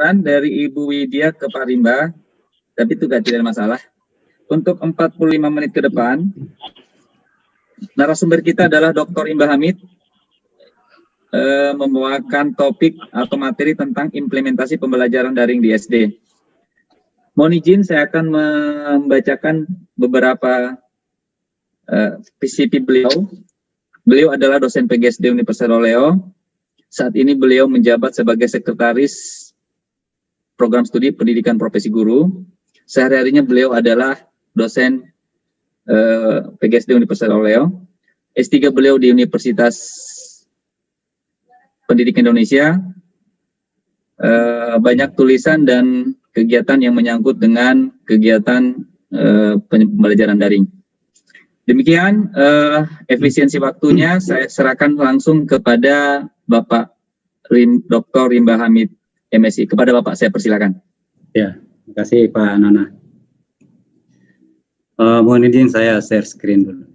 saran dari Ibu Widya ke Pak Rimba, tapi itu tidak masalah. Untuk 45 menit ke depan, narasumber kita adalah Dr. Imba Hamid, membawakan topik atau materi tentang implementasi pembelajaran daring di SD. Mohon izin, saya akan membacakan beberapa PCP beliau. Beliau adalah dosen PGSD Universitas Roleo. Saat ini beliau menjabat sebagai sekretaris program studi pendidikan profesi guru. Sehari-harinya beliau adalah dosen PGSD Universitas Roleo. S3 beliau di Universitas Pendidikan Indonesia. Banyak tulisan dan kegiatan yang menyangkut dengan kegiatan pembelajaran daring. Demikian efisiensi waktunya saya serahkan langsung kepada Bapak Dr. Rimba Hamid, MSI. Kepada Bapak saya persilakan. Ya, terima kasih Pak Nana. Mohon izin saya share screen dulu.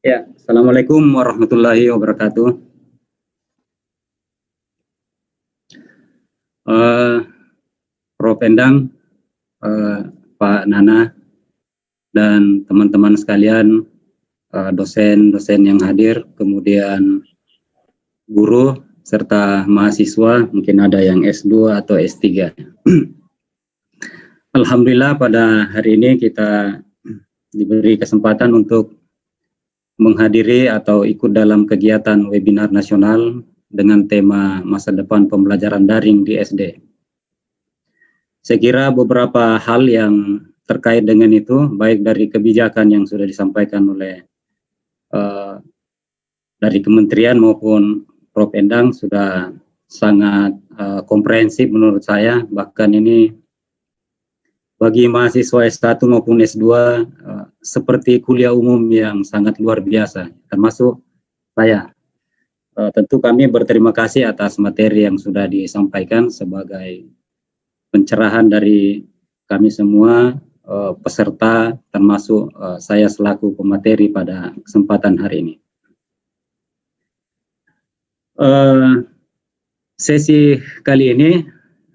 Ya, Assalamualaikum warahmatullahi wabarakatuh. Prof. Endang, Pak Nana, dan teman-teman sekalian, dosen-dosen yang hadir, kemudian guru, serta mahasiswa, mungkin ada yang S2 atau S3. Alhamdulillah pada hari ini kita diberi kesempatan untuk menghadiri atau ikut dalam kegiatan webinar nasional dengan tema masa depan pembelajaran daring di SD. Saya kira beberapa hal yang terkait dengan itu, baik dari kebijakan yang sudah disampaikan oleh dari kementerian maupun Prof. Endang sudah sangat komprehensif menurut saya, bahkan ini bagi mahasiswa S1 maupun S2 seperti kuliah umum yang sangat luar biasa, termasuk saya. Tentu kami berterima kasih atas materi yang sudah disampaikan sebagai pencerahan dari kami semua peserta, termasuk saya selaku pemateri pada kesempatan hari ini. Sesi kali ini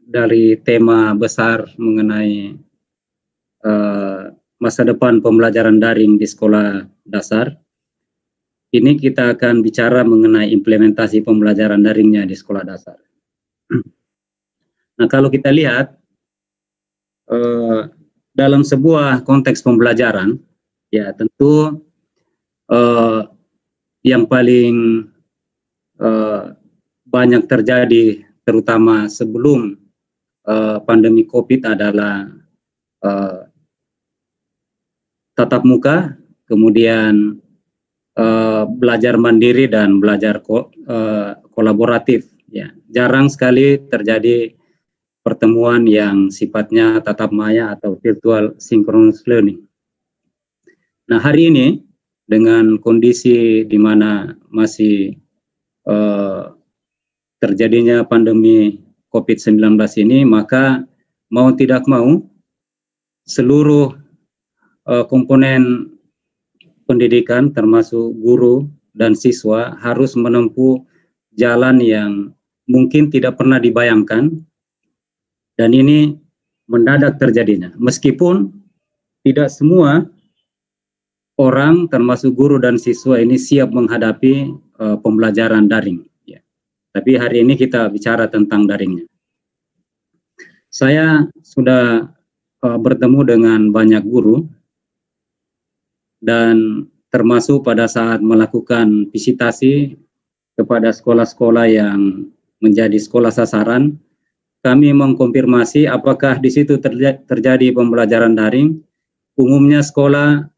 dari tema besar mengenai masa depan pembelajaran daring di sekolah dasar. Ini kita akan bicara mengenai implementasi pembelajaran daringnya di sekolah dasar. Nah, kalau kita lihat dalam sebuah konteks pembelajaran, ya tentu yang paling banyak terjadi, terutama sebelum pandemi COVID, adalah tatap muka, kemudian belajar mandiri dan belajar kolaboratif. Ya, jarang sekali terjadi pertemuan yang sifatnya tatap maya atau virtual synchronous learning. Nah, hari ini dengan kondisi di mana masih terjadinya pandemi COVID-19 ini, maka mau tidak mau seluruh komponen pendidikan termasuk guru dan siswa harus menempuh jalan yang mungkin tidak pernah dibayangkan, dan ini mendadak terjadinya. Meskipun tidak semua orang termasuk guru dan siswa ini siap menghadapi pembelajaran daring, ya. Tapi hari ini kita bicara tentang daringnya. Saya sudah bertemu dengan banyak guru, dan termasuk pada saat melakukan visitasi kepada sekolah-sekolah yang menjadi sekolah sasaran, kami mengkonfirmasi apakah di situ terjadi pembelajaran daring. Umumnya sekolah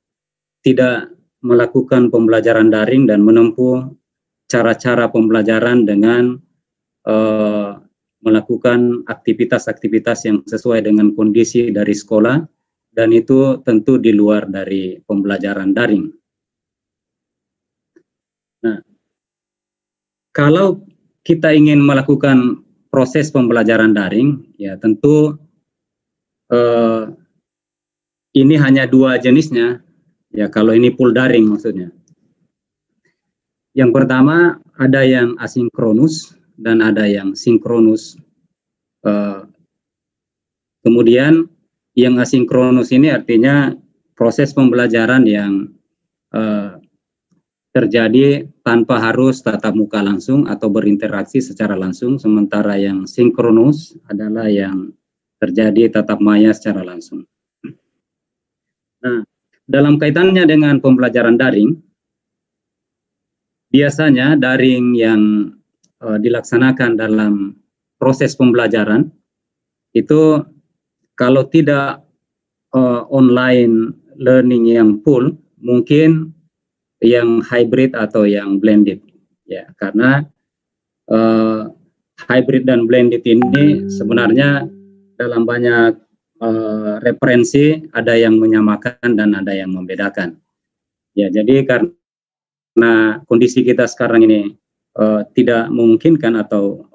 tidak melakukan pembelajaran daring dan menempuh cara-cara pembelajaran dengan melakukan aktivitas-aktivitas yang sesuai dengan kondisi dari sekolah dan itu tentu di luar dari pembelajaran daring. Nah, kalau kita ingin melakukan proses pembelajaran daring, ya tentu ini hanya dua jenisnya, ya kalau ini full daring maksudnya. Yang pertama ada yang asinkronus dan ada yang sinkronus. Kemudian yang asinkronus ini artinya proses pembelajaran yang terjadi tanpa harus tatap muka langsung atau berinteraksi secara langsung, sementara yang sinkronus adalah yang terjadi tatap maya secara langsung. Nah, dalam kaitannya dengan pembelajaran daring, biasanya daring yang dilaksanakan dalam proses pembelajaran itu kalau tidak online learning yang full, mungkin yang hybrid atau yang blended, ya, karena hybrid dan blended ini sebenarnya dalam banyak referensi ada yang menyamakan dan ada yang membedakan. Ya, jadi karena kondisi kita sekarang ini tidak memungkinkan atau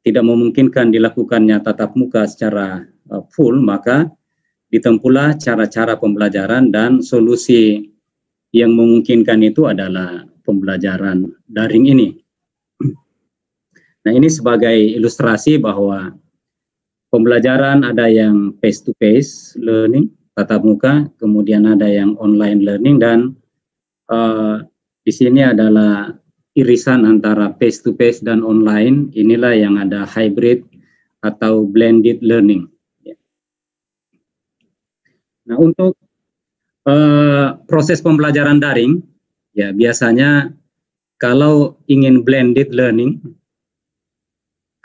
tidak memungkinkan dilakukannya tatap muka secara full, maka ditempuhlah cara-cara pembelajaran dan solusi yang memungkinkan itu adalah pembelajaran daring ini. Nah, ini sebagai ilustrasi bahwa pembelajaran ada yang face-to-face learning, tatap muka, kemudian ada yang online learning, dan di sini adalah irisan antara face-to-face dan online, inilah yang ada hybrid atau blended learning. Nah, untuk proses pembelajaran daring, ya biasanya kalau ingin blended learning,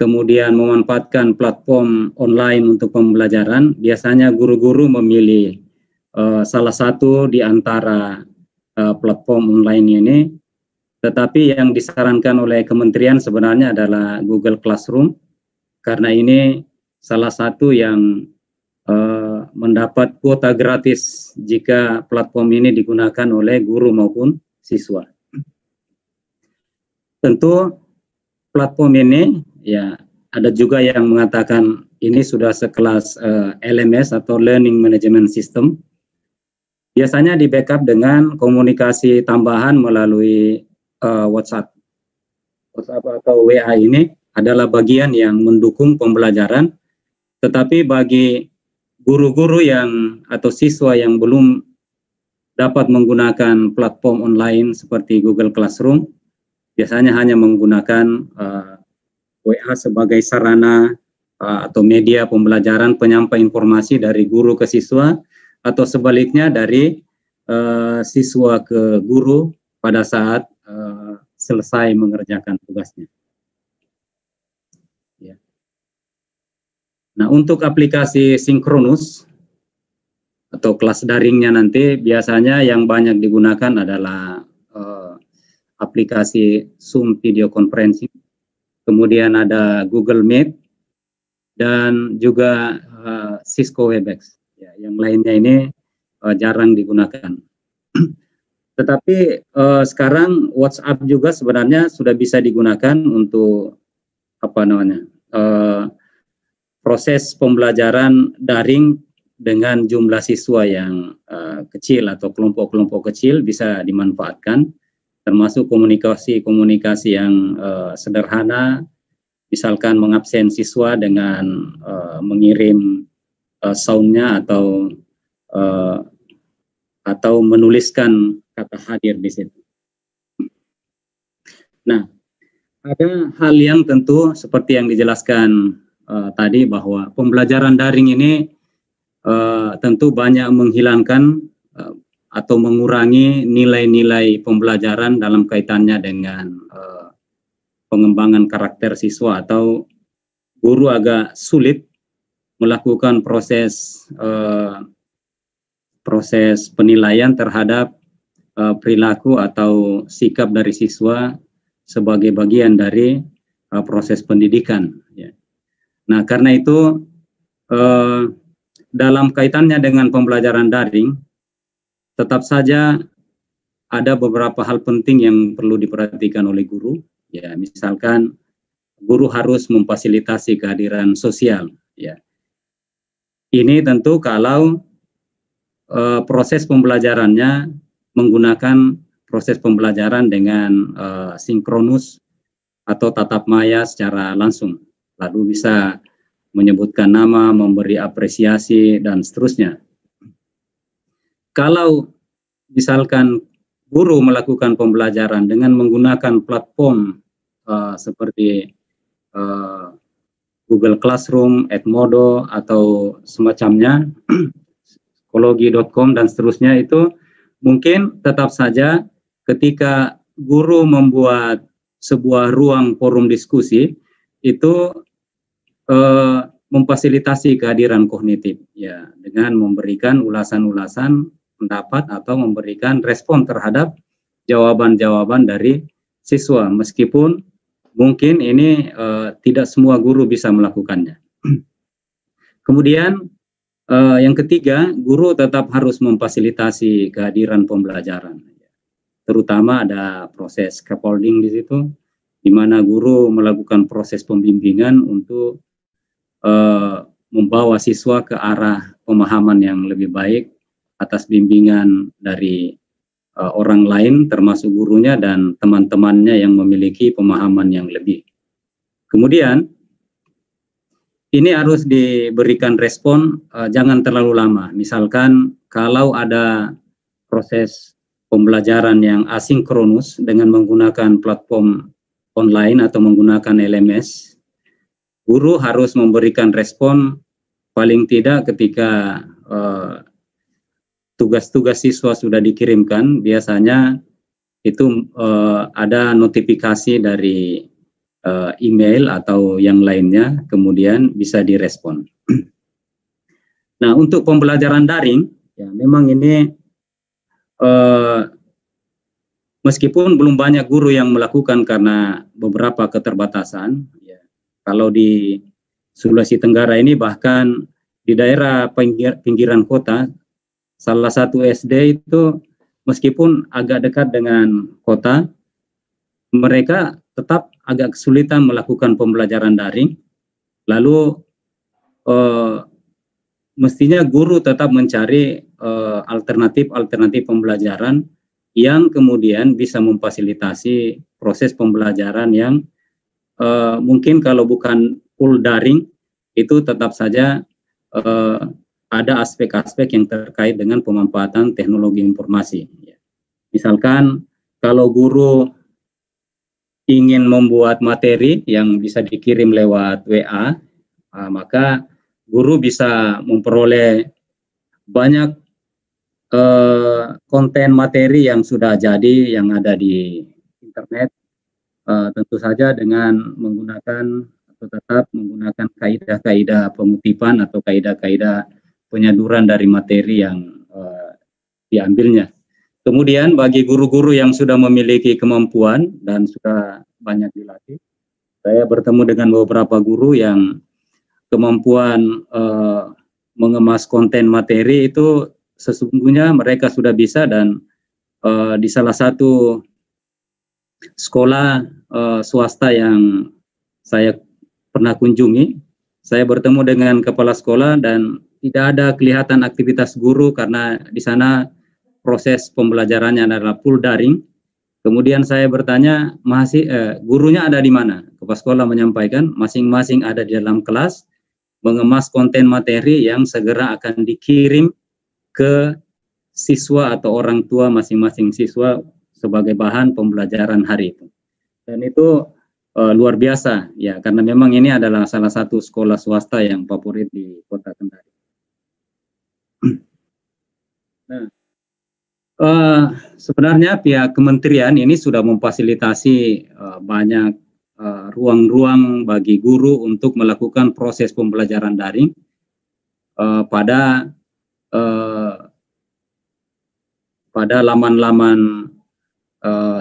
kemudian memanfaatkan platform online untuk pembelajaran, biasanya guru-guru memilih salah satu di antara platform online ini, tetapi yang disarankan oleh kementerian sebenarnya adalah Google Classroom, karena ini salah satu yang mendapat kuota gratis jika platform ini digunakan oleh guru maupun siswa. Tentu platform ini, ya ada juga yang mengatakan ini sudah sekelas LMS atau Learning Management System. Biasanya di backup dengan komunikasi tambahan melalui WhatsApp. WhatsApp atau WA ini adalah bagian yang mendukung pembelajaran, tetapi bagi guru-guru yang atau siswa yang belum dapat menggunakan platform online seperti Google Classroom, biasanya hanya menggunakan WA sebagai sarana atau media pembelajaran penyampai informasi dari guru ke siswa, atau sebaliknya dari siswa ke guru pada saat selesai mengerjakan tugasnya. Ya. Nah, untuk aplikasi sinkronus atau kelas daringnya nanti biasanya yang banyak digunakan adalah aplikasi Zoom video conferencing, kemudian ada Google Meet, dan juga Cisco Webex. Ya, yang lainnya ini jarang digunakan. Tetapi sekarang WhatsApp juga sebenarnya sudah bisa digunakan untuk proses pembelajaran daring dengan jumlah siswa yang kecil atau kelompok-kelompok kecil bisa dimanfaatkan, termasuk komunikasi-komunikasi yang sederhana, misalkan mengabsen siswa dengan mengirim soundnya atau menuliskan kata hadir di situ. Nah, ada hal yang tentu seperti yang dijelaskan tadi bahwa pembelajaran daring ini tentu banyak menghilangkan atau mengurangi nilai-nilai pembelajaran dalam kaitannya dengan pengembangan karakter siswa, atau guru agak sulit melakukan proses penilaian terhadap perilaku atau sikap dari siswa sebagai bagian dari proses pendidikan. Ya. Nah, karena itu dalam kaitannya dengan pembelajaran daring, tetap saja ada beberapa hal penting yang perlu diperhatikan oleh guru. Ya, misalkan guru harus memfasilitasi kehadiran sosial. Ya, ini tentu kalau proses pembelajarannya menggunakan proses pembelajaran dengan sinkronus atau tatap maya secara langsung, lalu bisa menyebutkan nama, memberi apresiasi, dan seterusnya. Kalau misalkan guru melakukan pembelajaran dengan menggunakan platform seperti Google Classroom, Edmodo, atau semacamnya, psikologi.com, dan seterusnya, itu mungkin tetap saja ketika guru membuat sebuah ruang forum diskusi, itu memfasilitasi kehadiran kognitif, ya, dengan memberikan ulasan-ulasan pendapat atau memberikan respon terhadap jawaban-jawaban dari siswa, meskipun mungkin ini tidak semua guru bisa melakukannya. Kemudian yang ketiga, guru tetap harus memfasilitasi kehadiran pembelajaran, terutama ada proses scaffolding di situ, di mana guru melakukan proses pembimbingan untuk membawa siswa ke arah pemahaman yang lebih baik atas bimbingan dari orang lain, termasuk gurunya dan teman-temannya yang memiliki pemahaman yang lebih. Kemudian ini harus diberikan respon jangan terlalu lama. Misalkan kalau ada proses pembelajaran yang asinkronus dengan menggunakan platform online atau menggunakan LMS, guru harus memberikan respon paling tidak ketika tugas-tugas siswa sudah dikirimkan. Biasanya itu ada notifikasi dari email atau yang lainnya, kemudian bisa direspon. Nah, untuk pembelajaran daring, ya memang ini meskipun belum banyak guru yang melakukan karena beberapa keterbatasan, ya. Kalau di Sulawesi Tenggara ini, bahkan di daerah pinggiran kota, salah satu SD itu meskipun agak dekat dengan kota, mereka tetap agak kesulitan melakukan pembelajaran daring. Lalu mestinya guru tetap mencari alternatif pembelajaran yang kemudian bisa memfasilitasi proses pembelajaran yang mungkin kalau bukan full daring, itu tetap saja ada aspek-aspek yang terkait dengan pemanfaatan teknologi informasi. Misalkan kalau guru ingin membuat materi yang bisa dikirim lewat WA, maka guru bisa memperoleh banyak konten materi yang sudah jadi, yang ada di internet, tentu saja dengan menggunakan atau tetap menggunakan kaidah-kaidah pengutipan atau kaidah-kaidah penyaduran dari materi yang diambilnya. Kemudian bagi guru-guru yang sudah memiliki kemampuan dan sudah banyak dilatih, saya bertemu dengan beberapa guru yang kemampuan mengemas konten materi itu sesungguhnya mereka sudah bisa, dan di salah satu sekolah swasta yang saya pernah kunjungi, saya bertemu dengan kepala sekolah dan tidak ada kelihatan aktivitas guru karena di sana proses pembelajarannya adalah full daring. Kemudian saya bertanya, gurunya ada di mana? Kepala sekolah menyampaikan masing-masing ada di dalam kelas mengemas konten materi yang segera akan dikirim ke siswa atau orang tua masing-masing siswa sebagai bahan pembelajaran hari itu. Dan itu luar biasa, ya, karena memang ini adalah salah satu sekolah swasta yang favorit di Kota Kendari. Nah, sebenarnya pihak kementerian ini sudah memfasilitasi banyak ruang-ruang bagi guru untuk melakukan proses pembelajaran daring pada laman-laman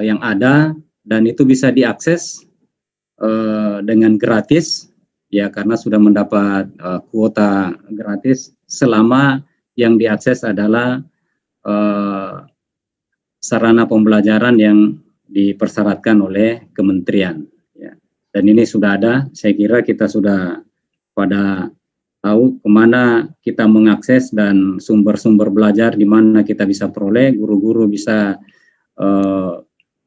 yang ada, dan itu bisa diakses dengan gratis, ya, karena sudah mendapat kuota gratis selama yang diakses adalah sarana pembelajaran yang dipersyaratkan oleh kementerian. Ya. Dan ini sudah ada, saya kira kita sudah pada tahu kemana kita mengakses dan sumber-sumber belajar di mana kita bisa peroleh, guru-guru bisa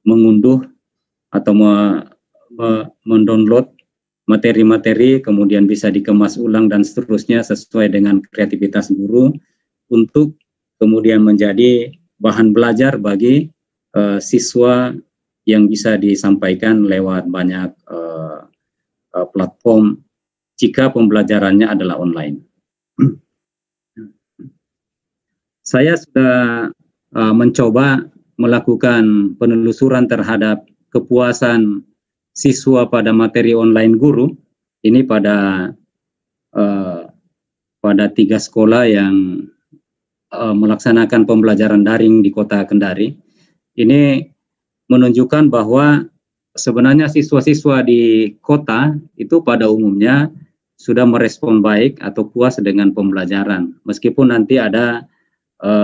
mengunduh atau mendownload materi-materi, kemudian bisa dikemas ulang dan seterusnya sesuai dengan kreativitas guru untuk kemudian menjadi bahan belajar bagi siswa yang bisa disampaikan lewat banyak platform jika pembelajarannya adalah online. Saya sudah mencoba melakukan penelusuran terhadap kepuasan siswa pada materi online guru ini pada 3 sekolah yang melaksanakan pembelajaran daring di Kota Kendari. Ini menunjukkan bahwa sebenarnya siswa-siswa di kota itu pada umumnya sudah merespon baik atau puas dengan pembelajaran, meskipun nanti ada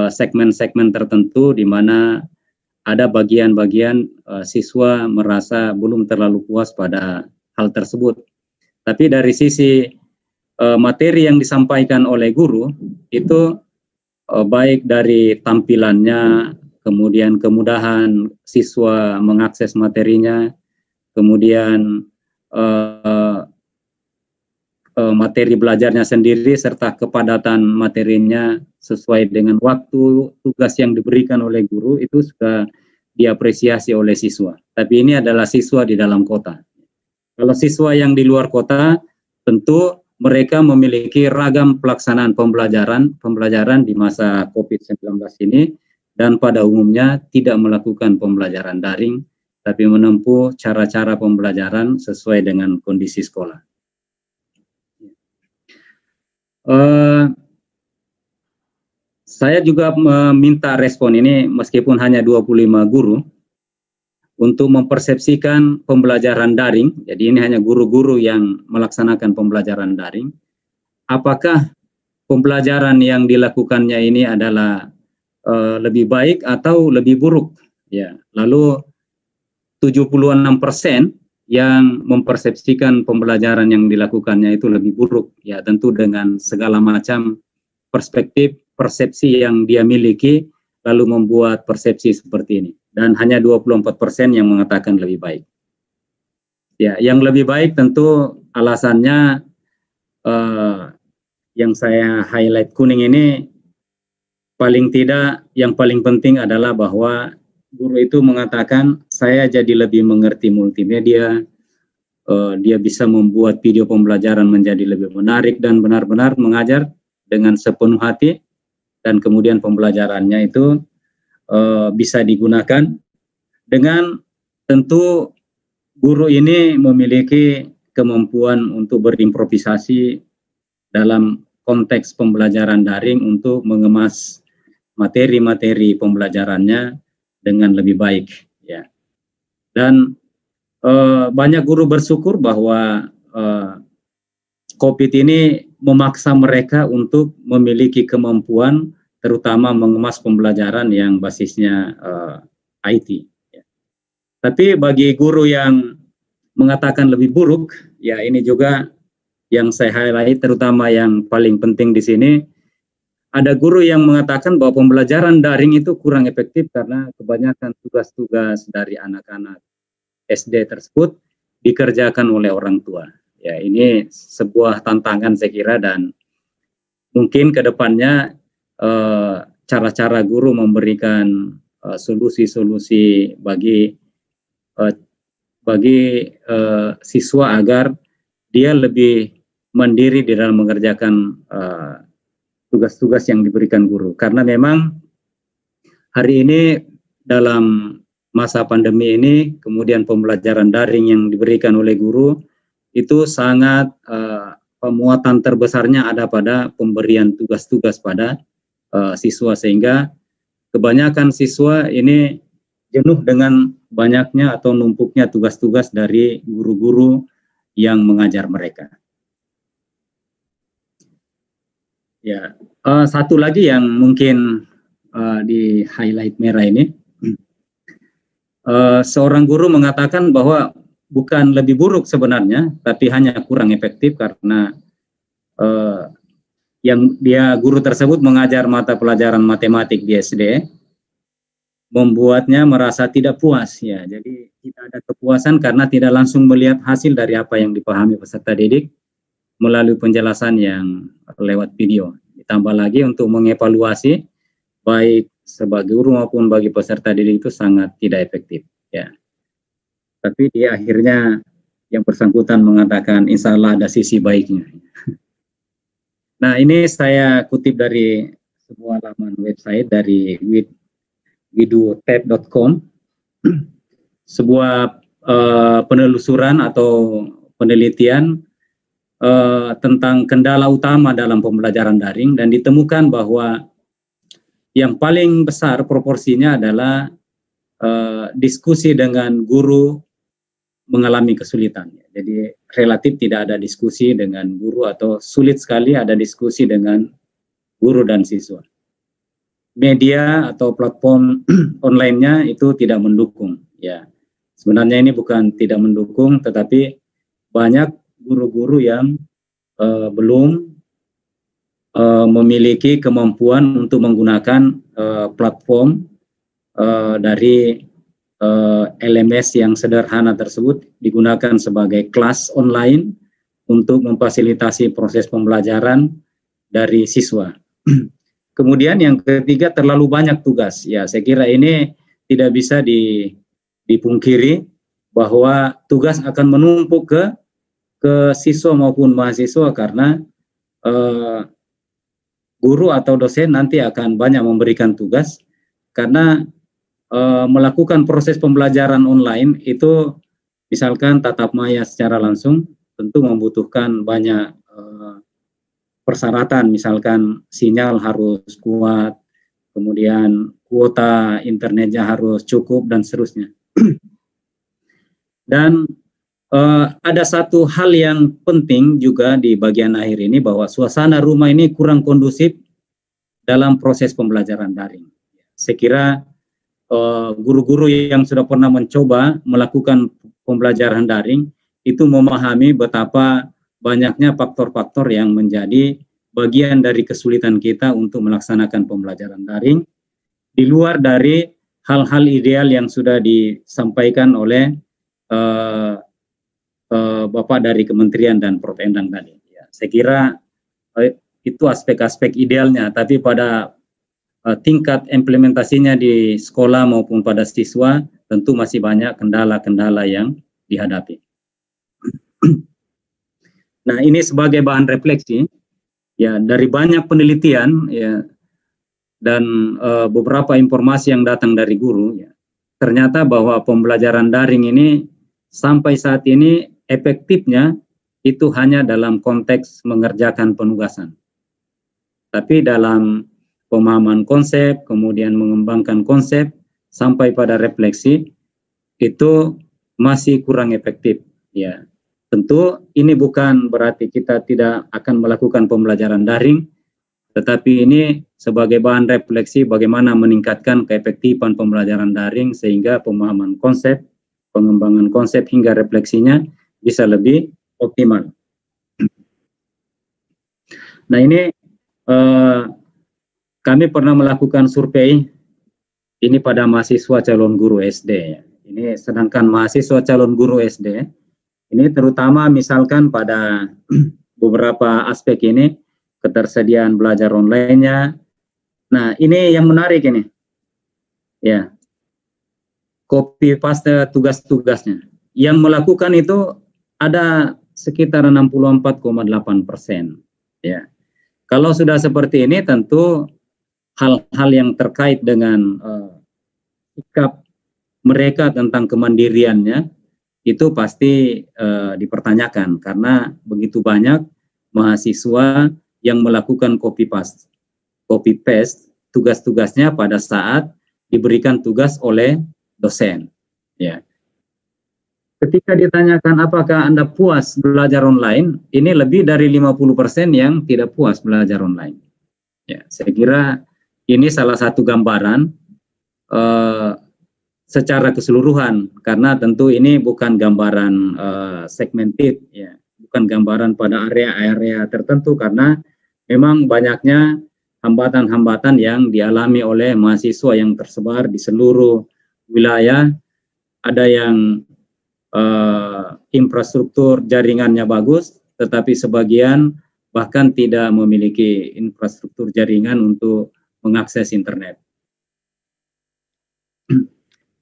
segmen-segmen tertentu di mana ada bagian-bagian siswa merasa belum terlalu puas pada hal tersebut. Tapi dari sisi materi yang disampaikan oleh guru itu baik dari tampilannya, kemudian kemudahan siswa mengakses materinya, kemudian materi belajarnya sendiri serta kepadatan materinya sesuai dengan waktu tugas yang diberikan oleh guru itu sudah diapresiasi oleh siswa. Tapi ini adalah siswa di dalam kota. Kalau siswa yang di luar kota, tentu mereka memiliki ragam pelaksanaan pembelajaran di masa COVID-19 ini, dan pada umumnya tidak melakukan pembelajaran daring, tapi menempuh cara-cara pembelajaran sesuai dengan kondisi sekolah. Saya juga meminta respon ini meskipun hanya 25 guru untuk mempersepsikan pembelajaran daring. Jadi ini hanya guru-guru yang melaksanakan pembelajaran daring. Apakah pembelajaran yang dilakukannya ini adalah lebih baik atau lebih buruk? Ya, lalu 76% yang mempersepsikan pembelajaran yang dilakukannya itu lebih buruk. Ya, tentu dengan segala macam perspektif, persepsi yang dia miliki, lalu membuat persepsi seperti ini. Dan hanya 24% yang mengatakan lebih baik. Ya, yang lebih baik tentu alasannya yang saya highlight kuning ini, paling tidak yang paling penting adalah bahwa guru itu mengatakan saya jadi lebih mengerti multimedia, dia bisa membuat video pembelajaran menjadi lebih menarik dan benar-benar mengajar dengan sepenuh hati, dan kemudian pembelajarannya itu bisa digunakan dengan tentu guru ini memiliki kemampuan untuk berimprovisasi dalam konteks pembelajaran daring untuk mengemas materi-materi pembelajarannya dengan lebih baik, ya. Dan banyak guru bersyukur bahwa COVID ini memaksa mereka untuk memiliki kemampuan, terutama mengemas pembelajaran yang basisnya IT. Ya. Tapi bagi guru yang mengatakan lebih buruk, ya ini juga yang saya highlight, terutama yang paling penting di sini. Ada guru yang mengatakan bahwa pembelajaran daring itu kurang efektif karena kebanyakan tugas-tugas dari anak-anak SD tersebut dikerjakan oleh orang tua. Ya, ini sebuah tantangan saya kira, dan mungkin ke depannya cara-cara guru memberikan solusi-solusi bagi siswa agar dia lebih mandiri di dalam mengerjakan tugas-tugas yang diberikan guru. Karena memang hari ini dalam masa pandemi ini, kemudian pembelajaran daring yang diberikan oleh guru itu sangat pemuatan terbesarnya ada pada pemberian tugas-tugas pada siswa, sehingga kebanyakan siswa ini jenuh dengan banyaknya atau numpuknya tugas-tugas dari guru-guru yang mengajar mereka. Ya, satu lagi yang mungkin di highlight merah ini, seorang guru mengatakan bahwa bukan lebih buruk sebenarnya, tapi hanya kurang efektif karena yang guru tersebut mengajar mata pelajaran matematik di SD, membuatnya merasa tidak puas ya. Jadi tidak ada kepuasan karena tidak langsung melihat hasil dari apa yang dipahami peserta didik melalui penjelasan yang lewat video. Ditambah lagi untuk mengevaluasi baik sebagai guru maupun bagi peserta didik itu sangat tidak efektif ya. Tapi di akhirnya yang bersangkutan mengatakan insya Allah ada sisi baiknya. Nah, ini saya kutip dari sebuah laman website dari widutab.com, sebuah penelusuran atau penelitian tentang kendala utama dalam pembelajaran daring, dan ditemukan bahwa yang paling besar proporsinya adalah diskusi dengan guru mengalami kesulitan. Jadi relatif tidak ada diskusi dengan guru atau sulit sekali ada diskusi dengan guru dan siswa. Media atau platform online-nya itu tidak mendukung. Ya, sebenarnya ini bukan tidak mendukung, tetapi banyak guru-guru yang belum memiliki kemampuan untuk menggunakan platform dari LMS yang sederhana tersebut digunakan sebagai kelas online untuk memfasilitasi proses pembelajaran dari siswa. Kemudian yang ketiga, terlalu banyak tugas. Ya, saya kira ini tidak bisa dipungkiri bahwa tugas akan menumpuk ke siswa maupun mahasiswa karena guru atau dosen nanti akan banyak memberikan tugas karena melakukan proses pembelajaran online itu misalkan tatap maya secara langsung tentu membutuhkan banyak persyaratan, misalkan sinyal harus kuat, kemudian kuota internetnya harus cukup dan seterusnya. Dan ada satu hal yang penting juga di bagian akhir ini bahwa suasana rumah ini kurang kondusif dalam proses pembelajaran daring. Saya kira guru-guru yang sudah pernah mencoba melakukan pembelajaran daring itu memahami betapa banyaknya faktor-faktor yang menjadi bagian dari kesulitan kita untuk melaksanakan pembelajaran daring di luar dari hal-hal ideal yang sudah disampaikan oleh Bapak dari Kementerian dan Prof. Endang tadi. Ya, saya kira itu aspek-aspek idealnya, tapi pada tingkat implementasinya di sekolah maupun pada siswa tentu masih banyak kendala-kendala yang dihadapi. Nah, ini sebagai bahan refleksi ya dari banyak penelitian ya dan beberapa informasi yang datang dari guru ya. Ternyata bahwa pembelajaran daring ini sampai saat ini efektifnya itu hanya dalam konteks mengerjakan penugasan. Tapi dalam pemahaman konsep, kemudian mengembangkan konsep, sampai pada refleksi, itu masih kurang efektif. Ya, tentu ini bukan berarti kita tidak akan melakukan pembelajaran daring, tetapi ini sebagai bahan refleksi bagaimana meningkatkan keefektifan pembelajaran daring sehingga pemahaman konsep, pengembangan konsep hingga refleksinya bisa lebih optimal. Nah, ini kami pernah melakukan survei ini pada mahasiswa calon guru SD. Ini sedangkan mahasiswa calon guru SD, ini terutama misalkan pada beberapa aspek ini, ketersediaan belajar online-nya. Nah, ini yang menarik ini. Ya. Copy paste tugas-tugasnya. Yang melakukan itu ada sekitar 64,8%. Ya. Kalau sudah seperti ini tentu hal-hal yang terkait dengan sikap mereka tentang kemandiriannya itu pasti dipertanyakan karena begitu banyak mahasiswa yang melakukan copy paste tugas-tugasnya pada saat diberikan tugas oleh dosen. Ya. Ketika ditanyakan apakah Anda puas belajar online, ini lebih dari 50% yang tidak puas belajar online. Ya, saya kira ini salah satu gambaran secara keseluruhan, karena tentu ini bukan gambaran segmented, ya, bukan gambaran pada area-area tertentu, karena memang banyaknya hambatan-hambatan yang dialami oleh mahasiswa yang tersebar di seluruh wilayah. Ada yang infrastruktur jaringannya bagus, tetapi sebagian bahkan tidak memiliki infrastruktur jaringan untuk mengakses internet.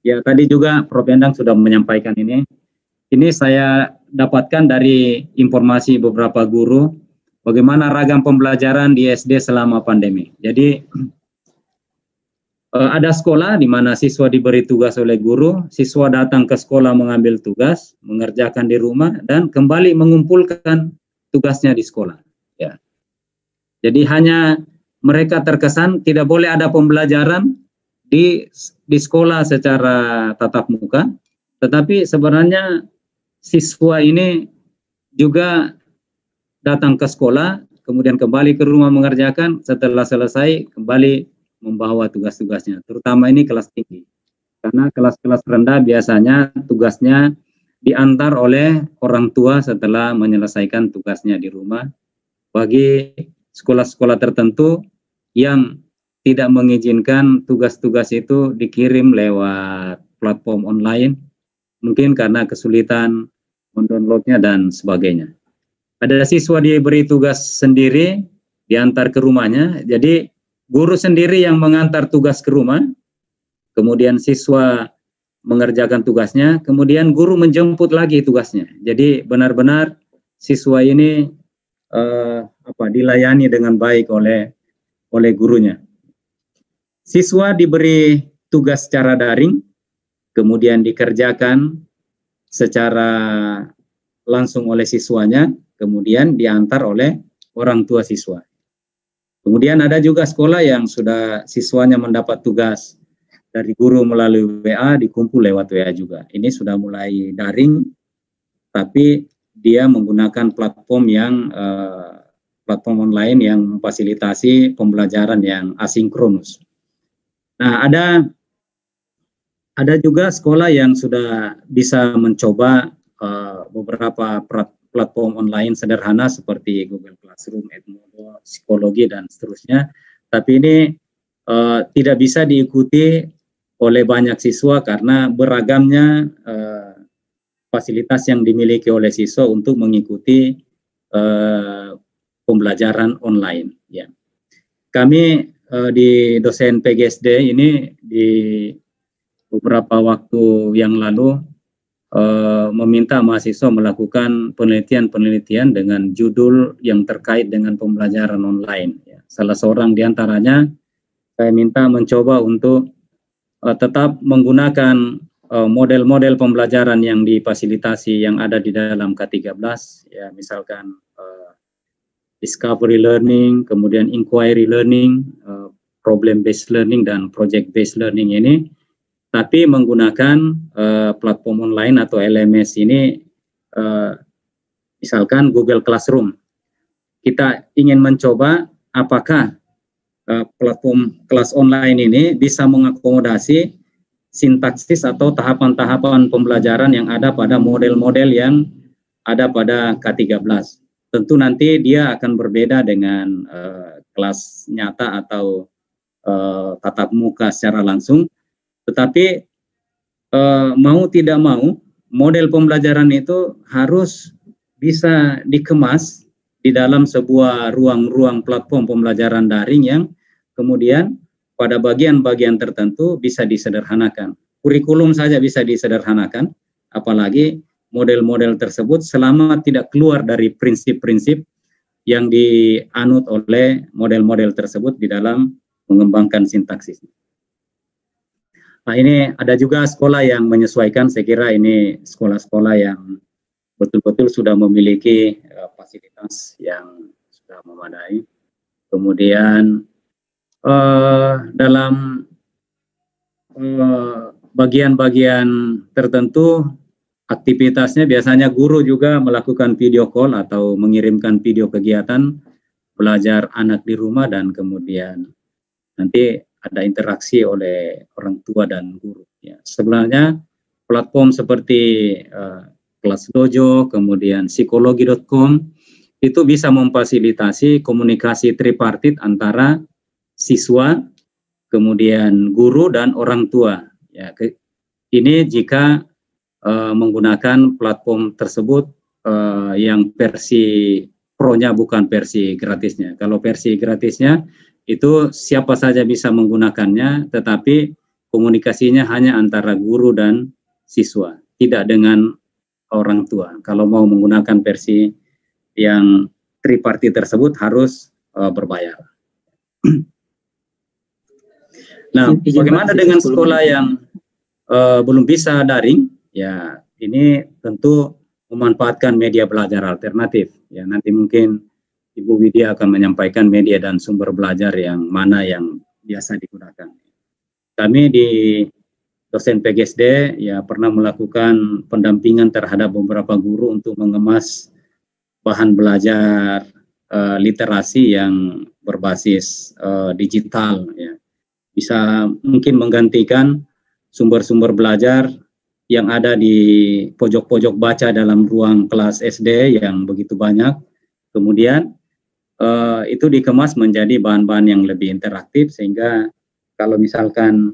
Ya, tadi juga Prof. Endang sudah menyampaikan ini. Ini saya dapatkan dari informasi beberapa guru, bagaimana ragam pembelajaran di SD selama pandemi. Jadi, ada sekolah di mana siswa diberi tugas oleh guru, siswa datang ke sekolah mengambil tugas, mengerjakan di rumah, dan kembali mengumpulkan tugasnya di sekolah. Ya. Jadi hanya mereka terkesan tidak boleh ada pembelajaran di sekolah secara tatap muka, tetapi sebenarnya siswa ini juga datang ke sekolah, kemudian kembali ke rumah mengerjakan, setelah selesai kembali membawa tugas-tugasnya, terutama ini kelas tinggi. Karena kelas-kelas rendah biasanya tugasnya diantar oleh orang tua setelah menyelesaikan tugasnya di rumah. Bagi sekolah-sekolah tertentu yang tidak mengizinkan tugas-tugas itu dikirim lewat platform online, mungkin karena kesulitan mendownloadnya dan sebagainya. Ada siswa diberi tugas sendiri, diantar ke rumahnya, jadi guru sendiri yang mengantar tugas ke rumah, kemudian siswa mengerjakan tugasnya, kemudian guru menjemput lagi tugasnya. Jadi benar-benar siswa ini dilayani dengan baik oleh gurunya. Siswa diberi tugas secara daring, kemudian dikerjakan secara langsung oleh siswanya, kemudian diantar oleh orang tua siswa. Kemudian ada juga sekolah yang sudah siswanya mendapat tugas dari guru melalui WA, dikumpul lewat WA juga. Ini sudah mulai daring, tapi dia menggunakan platform platform online yang memfasilitasi pembelajaran yang asinkronus. Nah, ada juga sekolah yang sudah bisa mencoba beberapa platform online sederhana seperti Google Classroom, Edmodo, psikologi, dan seterusnya. Tapi ini tidak bisa diikuti oleh banyak siswa karena beragamnya fasilitas yang dimiliki oleh siswa untuk mengikuti pembelajaran online. Ya. Kami di dosen PGSD ini di beberapa waktu yang lalu meminta mahasiswa melakukan penelitian-penelitian dengan judul yang terkait dengan pembelajaran online. Ya. Salah seorang di antaranya saya minta mencoba untuk tetap menggunakan model-model pembelajaran yang difasilitasi yang ada di dalam K13, ya, misalkan discovery learning, kemudian inquiry learning, problem based learning, dan project based learning ini, tapi menggunakan platform online atau LMS ini, misalkan Google Classroom. Kita ingin mencoba apakah platform kelas online ini bisa mengakomodasi sintaksis atau tahapan-tahapan pembelajaran yang ada pada model-model yang ada pada K13. Tentu nanti dia akan berbeda dengan kelas nyata atau tatap muka secara langsung, tetapi mau tidak mau model pembelajaran itu harus bisa dikemas di dalam sebuah ruang-ruang platform pembelajaran daring yang kemudian pada bagian-bagian tertentu bisa disederhanakan. Kurikulum saja bisa disederhanakan, apalagi model-model tersebut selama tidak keluar dari prinsip-prinsip yang dianut oleh model-model tersebut di dalam mengembangkan sintaksis. Nah, ini ada juga sekolah yang menyesuaikan, saya kira ini sekolah-sekolah yang betul-betul sudah memiliki fasilitas yang sudah memadai. Kemudian dalam bagian-bagian tertentu aktivitasnya biasanya guru juga melakukan video call atau mengirimkan video kegiatan belajar anak di rumah dan kemudian nanti ada interaksi oleh orang tua dan guru. Ya, sebenarnya platform seperti Kelas Dojo, kemudian psikologi.com itu bisa memfasilitasi komunikasi tripartit antara siswa, kemudian guru dan orang tua. Ya, ini jika menggunakan platform tersebut yang versi pro-nya, bukan versi gratisnya. Kalau versi gratisnya itu siapa saja bisa menggunakannya, tetapi komunikasinya hanya antara guru dan siswa, tidak dengan orang tua. Kalau mau menggunakan versi yang tripartit tersebut harus berbayar. Nah, bagaimana dengan sekolah yang belum bisa daring? Ya, ini tentu memanfaatkan media belajar alternatif. Ya, nanti mungkin Ibu Widya akan menyampaikan media dan sumber belajar yang mana yang biasa digunakan. Kami di dosen PGSD ya pernah melakukan pendampingan terhadap beberapa guru untuk mengemas bahan belajar literasi yang berbasis digital. Ya. Bisa mungkin menggantikan sumber-sumber belajar yang ada di pojok-pojok baca dalam ruang kelas SD yang begitu banyak. Kemudian itu dikemas menjadi bahan-bahan yang lebih interaktif, sehingga kalau misalkan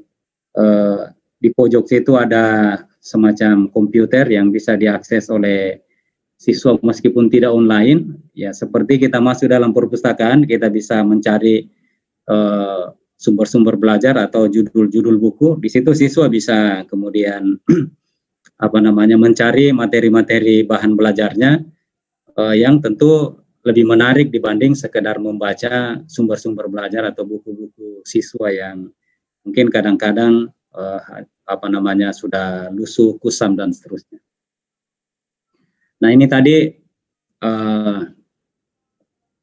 di pojok situ ada semacam komputer yang bisa diakses oleh siswa meskipun tidak online, ya seperti kita masuk dalam perpustakaan, kita bisa mencari sumber-sumber belajar atau judul-judul buku. Di situ siswa bisa kemudian mencari materi-materi bahan belajarnya yang tentu lebih menarik dibanding sekedar membaca sumber-sumber belajar atau buku-buku siswa yang mungkin kadang-kadang sudah lusuh, kusam dan seterusnya. Nah, ini tadi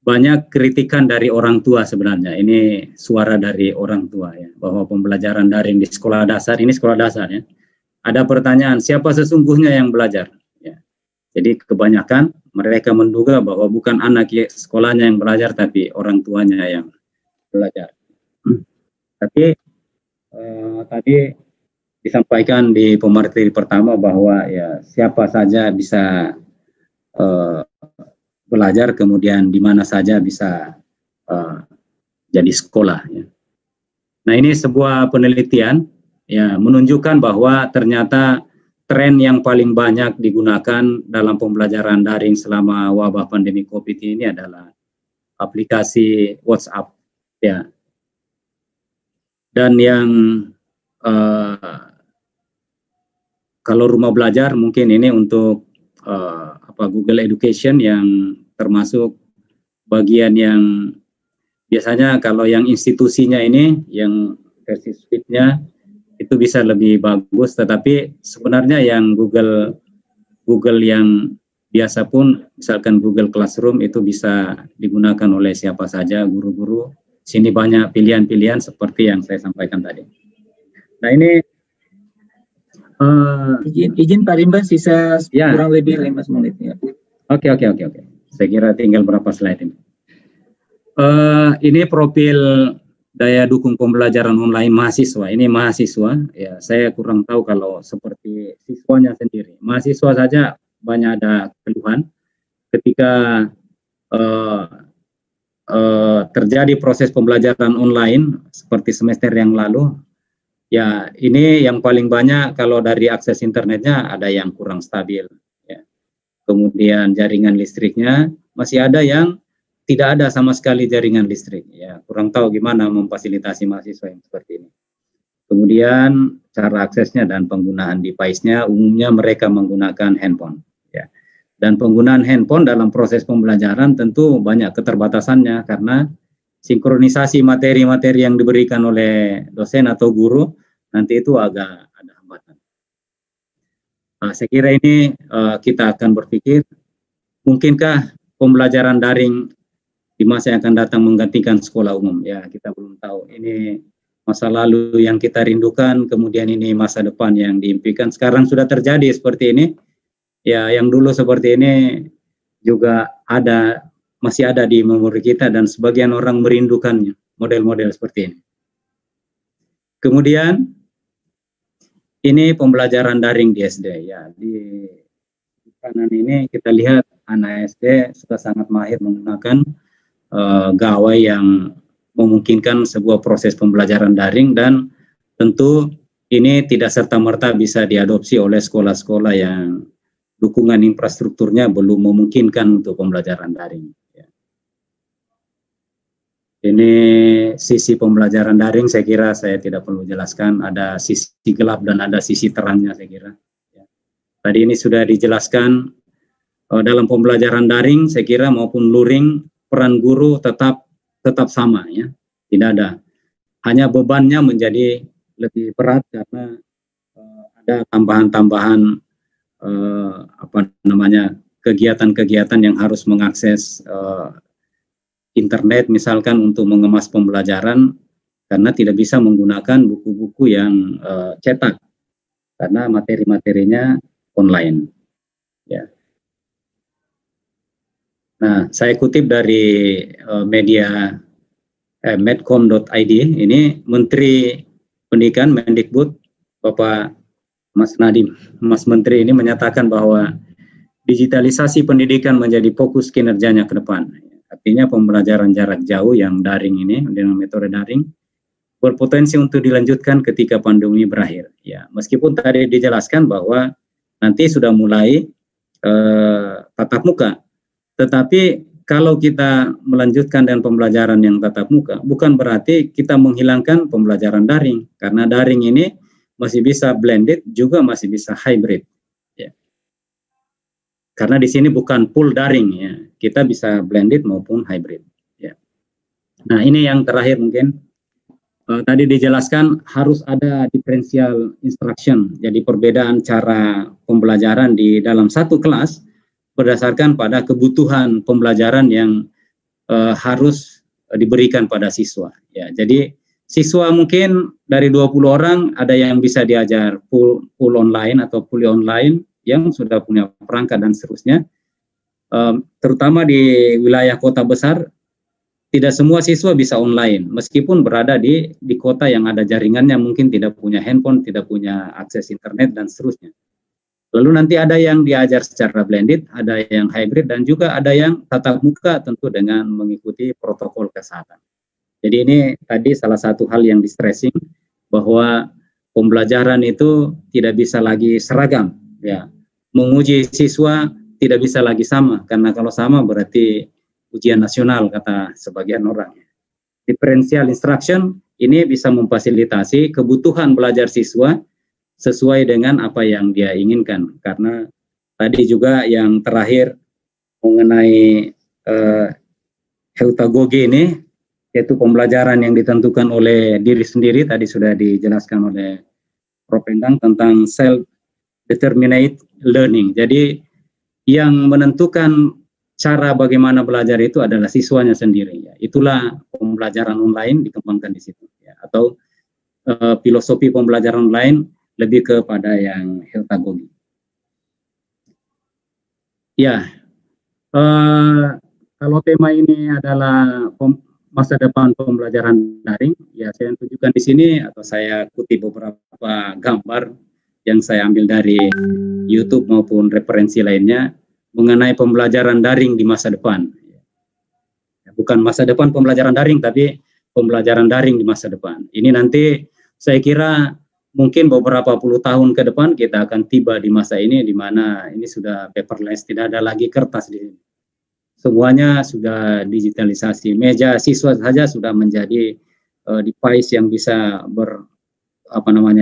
banyak kritikan dari orang tua sebenarnya. Ini suara dari orang tua ya, bahwa pembelajaran daring di sekolah dasar, ini sekolah dasar ya. Ada pertanyaan, siapa sesungguhnya yang belajar? Ya. Jadi kebanyakan mereka menduga bahwa bukan anak sekolahnya yang belajar, tapi orang tuanya yang belajar. Tapi tadi disampaikan di pemateri pertama bahwa ya siapa saja bisa belajar, kemudian di mana saja bisa jadi sekolah. Ya. Nah, ini sebuah penelitian ya menunjukkan bahwa ternyata tren yang paling banyak digunakan dalam pembelajaran daring selama wabah pandemi COVID ini adalah aplikasi WhatsApp ya. Dan yang kalau rumah belajar mungkin ini untuk Google Education yang termasuk bagian yang biasanya kalau yang institusinya ini yang versi suite-nya itu bisa lebih bagus, tetapi sebenarnya yang Google yang biasa pun, misalkan Google Classroom itu bisa digunakan oleh siapa saja, guru-guru. Sini banyak pilihan-pilihan seperti yang saya sampaikan tadi. Nah, ini izin Pak Rimba, sisa kurang lebih 5 menit ya. Oke. Saya kira tinggal berapa slide ini. Ini profil daya dukung pembelajaran online mahasiswa. Ini mahasiswa, ya saya kurang tahu kalau seperti siswanya sendiri. Mahasiswa saja banyak ada keluhan ketika terjadi proses pembelajaran online seperti semester yang lalu. Ya, ini yang paling banyak kalau dari akses internetnya ada yang kurang stabil. Ya. Kemudian jaringan listriknya masih ada yang tidak ada sama sekali jaringan listrik. Ya, kurang tahu gimana memfasilitasi mahasiswa yang seperti ini. Kemudian cara aksesnya dan penggunaan device-nya umumnya mereka menggunakan handphone. Ya. Dan penggunaan handphone dalam proses pembelajaran tentu banyak keterbatasannya karena sinkronisasi materi-materi yang diberikan oleh dosen atau guru nanti itu agak ada hambatan. Nah, saya kira ini kita akan berpikir mungkinkah pembelajaran daring di masa yang akan datang menggantikan sekolah umum. Ya, kita belum tahu. Ini masa lalu yang kita rindukan, kemudian ini masa depan yang diimpikan. Sekarang sudah terjadi seperti ini. Ya, yang dulu seperti ini juga ada masih ada di memori kita dan sebagian orang merindukannya, model-model seperti ini. Kemudian ini pembelajaran daring di SD ya. Di kanan ini kita lihat anak SD sudah sangat mahir menggunakan gawai yang memungkinkan sebuah proses pembelajaran daring, dan tentu ini tidak serta-merta bisa diadopsi oleh sekolah-sekolah yang dukungan infrastrukturnya belum memungkinkan untuk pembelajaran daring. Ini sisi pembelajaran daring, saya kira saya tidak perlu jelaskan, ada sisi gelap dan ada sisi terangnya saya kira. Tadi ini sudah dijelaskan, dalam pembelajaran daring saya kira maupun luring, peran guru tetap sama ya, tidak ada. Hanya bebannya menjadi lebih berat karena ada tambahan-tambahan kegiatan-kegiatan yang harus mengakses internet misalkan untuk mengemas pembelajaran, karena tidak bisa menggunakan buku-buku yang cetak karena materi-materinya online ya. Nah, saya kutip dari media medcom.id, ini Menteri Pendidikan Mendikbud Bapak Mas Nadiem, Mas Menteri ini menyatakan bahwa digitalisasi pendidikan menjadi fokus kinerjanya ke depan. Artinya pembelajaran jarak jauh yang daring ini dengan metode daring berpotensi untuk dilanjutkan ketika pandemi berakhir. Ya, meskipun tadi dijelaskan bahwa nanti sudah mulai tatap muka, tetapi kalau kita melanjutkan dengan pembelajaran yang tatap muka, bukan berarti kita menghilangkan pembelajaran daring, karena daring ini masih bisa blended, juga masih bisa hybrid. Ya. Karena di sini bukan full daring, ya. Kita bisa blended maupun hybrid. Ya. Nah, ini yang terakhir mungkin. Tadi dijelaskan harus ada differential instruction, jadi perbedaan cara pembelajaran di dalam satu kelas berdasarkan pada kebutuhan pembelajaran yang harus diberikan pada siswa. Ya, jadi siswa mungkin dari 20 orang ada yang bisa diajar full online atau fully online yang sudah punya perangkat dan seterusnya. Terutama di wilayah kota besar, tidak semua siswa bisa online, meskipun berada di kota yang ada jaringannya, mungkin tidak punya handphone, tidak punya akses internet, dan seterusnya. Lalu nanti ada yang diajar secara blended, ada yang hybrid, dan juga ada yang tatap muka tentu dengan mengikuti protokol kesehatan. Jadi ini tadi salah satu hal yang di-stressing, bahwa pembelajaran itu tidak bisa lagi seragam. Ya. Menguji siswa tidak bisa lagi sama, karena kalau sama berarti ujian nasional, kata sebagian orang. Differential instruction ini bisa memfasilitasi kebutuhan belajar siswa sesuai dengan apa yang dia inginkan. Karena tadi juga yang terakhir mengenai heutagogy ini, yaitu pembelajaran yang ditentukan oleh diri sendiri, tadi sudah dijelaskan oleh Prof. Endang tentang self-determinate learning. Jadi yang menentukan cara bagaimana belajar itu adalah siswanya sendiri. Ya. Itulah pembelajaran online dikembangkan di situ. Ya. Atau filosofi pembelajaran online lebih kepada yang heutagogy. Ya, kalau tema ini adalah masa depan pembelajaran daring, ya saya tunjukkan di sini atau saya kutip beberapa gambar yang saya ambil dari YouTube maupun referensi lainnya mengenai pembelajaran daring di masa depan. Bukan masa depan pembelajaran daring, tapi pembelajaran daring di masa depan. Ini nanti saya kira mungkin beberapa puluh tahun ke depan kita akan tiba di masa ini, di mana ini sudah paperless, tidak ada lagi kertas di sini. Semuanya sudah digitalisasi. Meja siswa saja sudah menjadi device yang bisa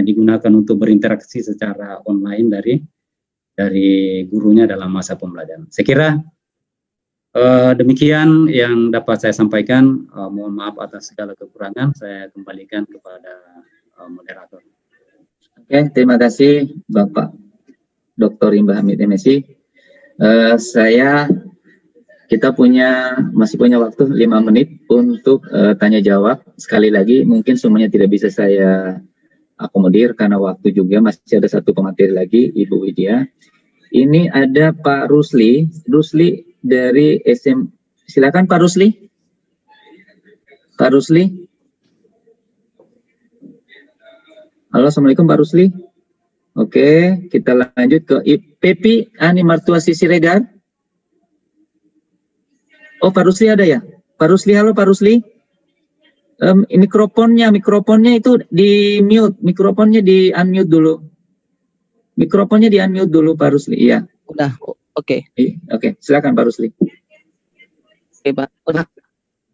digunakan untuk berinteraksi secara online dari gurunya dalam masa pembelajaran. Saya kira demikian yang dapat saya sampaikan. Mohon maaf atas segala kekurangan. Saya kembalikan kepada moderator. Oke, terima kasih Bapak Dr. Imba Hamid MSI. Kita masih punya waktu 5 menit untuk tanya jawab. Sekali lagi, mungkin semuanya tidak bisa saya akomodir karena waktu juga. Masih ada satu pemateri lagi, Ibu Widya. Ini ada Pak Rusli dari Silakan Pak Rusli. Pak Rusli. Halo, Assalamualaikum Pak Rusli. Oke, kita lanjut ke Pepi Ani Martua Sisi Regar. Oh, Pak Rusli ada ya? Pak Rusli, halo Pak Rusli. Mikrofonnya itu di mute, mikrofonnya di unmute dulu. Mikrofonnya di unmute dulu Pak Rusli. Iya. Udah, oke. Oke, silakan Pak Rusli. Oke Pak.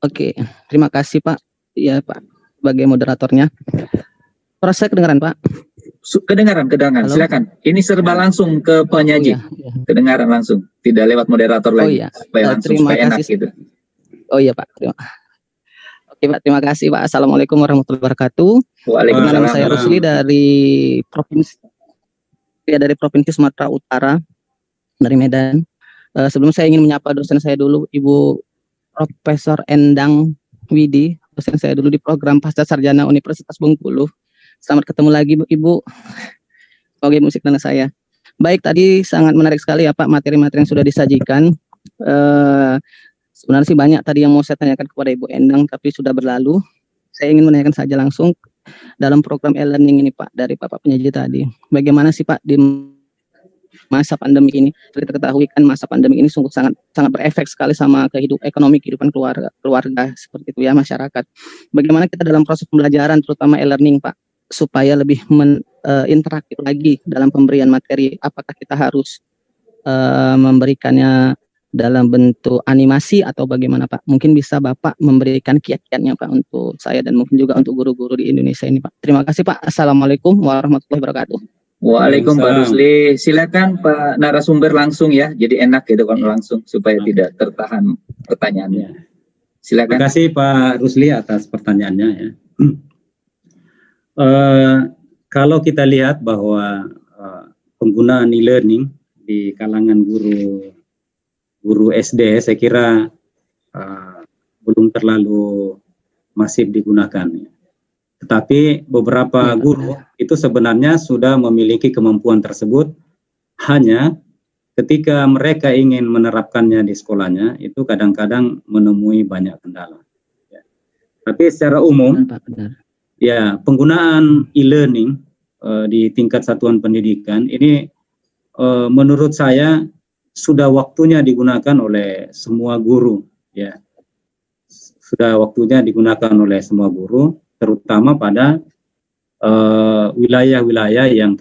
Oke, terima kasih Pak. Iya Pak, sebagai moderatornya. Suara saya kedengaran Pak? Kedengaran. Halo? Silakan. Ini serba langsung ke penyaji. Oh, iya. Kedengaran langsung, tidak lewat moderator lagi. Iya. Supaya langsung, Terima supaya enak kasih. gitu. Oh iya Pak. Oke Pak, terima kasih Pak. Assalamualaikum warahmatullahi wabarakatuh. Waalaikumsalam. Nama saya Rusli dari Provinsi Sumatera Utara, dari Medan. Sebelum saya ingin menyapa dosen saya dulu, Ibu Profesor Endang Widi, dosen saya dulu di program Pasca Sarjana Universitas Bengkulu. Selamat ketemu lagi Ibu. Oke, musik tanah saya. Baik, tadi sangat menarik sekali ya Pak materi-materi yang sudah disajikan. Sebenarnya sih banyak tadi yang mau saya tanyakan kepada Ibu Endang, tapi sudah berlalu. Saya ingin menanyakan saja langsung dalam program e-learning ini Pak, dari Bapak penyaji tadi. Bagaimana sih Pak di masa pandemi ini? Kita ketahui kan masa pandemi ini sungguh sangat berefek sekali sama kehidupan keluarga seperti itu ya, masyarakat. Bagaimana kita dalam proses pembelajaran terutama e-learning Pak, supaya lebih interaktif lagi dalam pemberian materi? Apakah kita harus memberikannya dalam bentuk animasi atau bagaimana Pak? Mungkin bisa Bapak memberikan kiat-kiatnya Pak untuk saya dan mungkin juga untuk guru-guru di Indonesia ini Pak. Terima kasih Pak. Assalamualaikum warahmatullahi wabarakatuh. Waalaikumsalam Pak Rusli. Silakan Pak narasumber langsung ya. Jadi enak gitu kalau langsung supaya tidak tertahan pertanyaannya. Silakan. Terima kasih Pak Rusli atas pertanyaannya ya. Kalau kita lihat bahwa penggunaan e-learning di kalangan guru SD, saya kira belum terlalu masif digunakan. Tetapi beberapa guru itu sebenarnya sudah memiliki kemampuan tersebut, hanya ketika mereka ingin menerapkannya di sekolahnya, itu kadang-kadang menemui banyak kendala. Ya. Tapi secara umum, ya penggunaan e-learning di tingkat satuan pendidikan ini menurut saya sudah waktunya digunakan oleh semua guru, ya. Sudah waktunya digunakan oleh semua guru, terutama pada wilayah-wilayah yang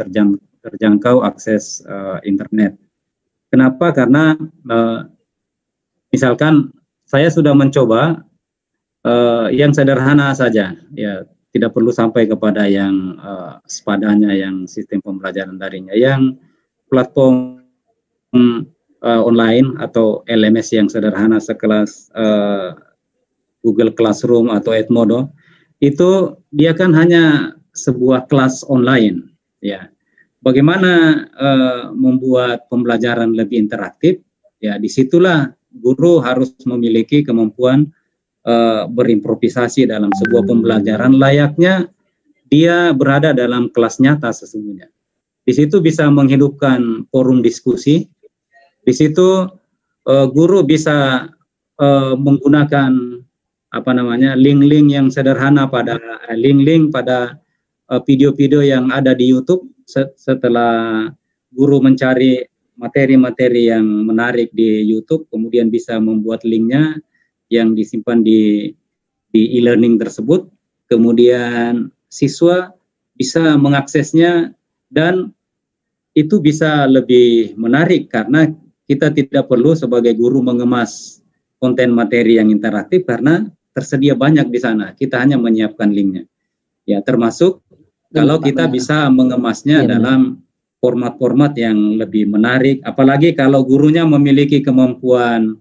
terjangkau akses internet. Kenapa? Karena misalkan saya sudah mencoba yang sederhana saja, ya tidak perlu sampai kepada yang sepadanya, yang sistem pembelajaran daringnya, yang platform online atau LMS yang sederhana sekelas Google Classroom atau Edmodo, itu dia kan hanya sebuah kelas online, ya. Bagaimana membuat pembelajaran lebih interaktif? Ya, disitulah guru harus memiliki kemampuan berimprovisasi dalam sebuah pembelajaran layaknya dia berada dalam kelas nyata sesungguhnya. Di situ bisa menghidupkan forum diskusi. Di situ guru bisa menggunakan link-link yang sederhana pada video-video yang ada di YouTube. Setelah guru mencari materi-materi yang menarik di YouTube, kemudian bisa membuat linknya yang disimpan di e-learning tersebut. Kemudian siswa bisa mengaksesnya dan itu bisa lebih menarik karena kita tidak perlu sebagai guru mengemas konten materi yang interaktif karena tersedia banyak di sana. Kita hanya menyiapkan linknya. Ya, termasuk kalau kita bisa mengemasnya dalam format-format yang lebih menarik, apalagi kalau gurunya memiliki kemampuan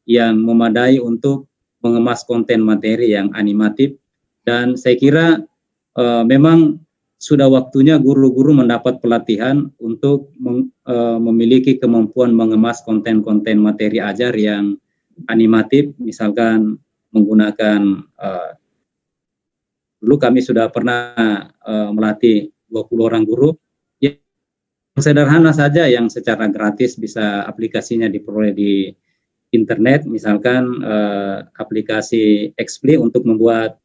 yang memadai untuk mengemas konten materi yang animatif. Dan saya kira memang sudah waktunya guru-guru mendapat pelatihan untuk memiliki kemampuan mengemas konten-konten materi ajar yang animatif, misalkan menggunakan dulu kami sudah pernah melatih 20 orang guru yang sederhana saja yang secara gratis bisa aplikasinya diperoleh di internet, misalkan aplikasi Xpli untuk membuat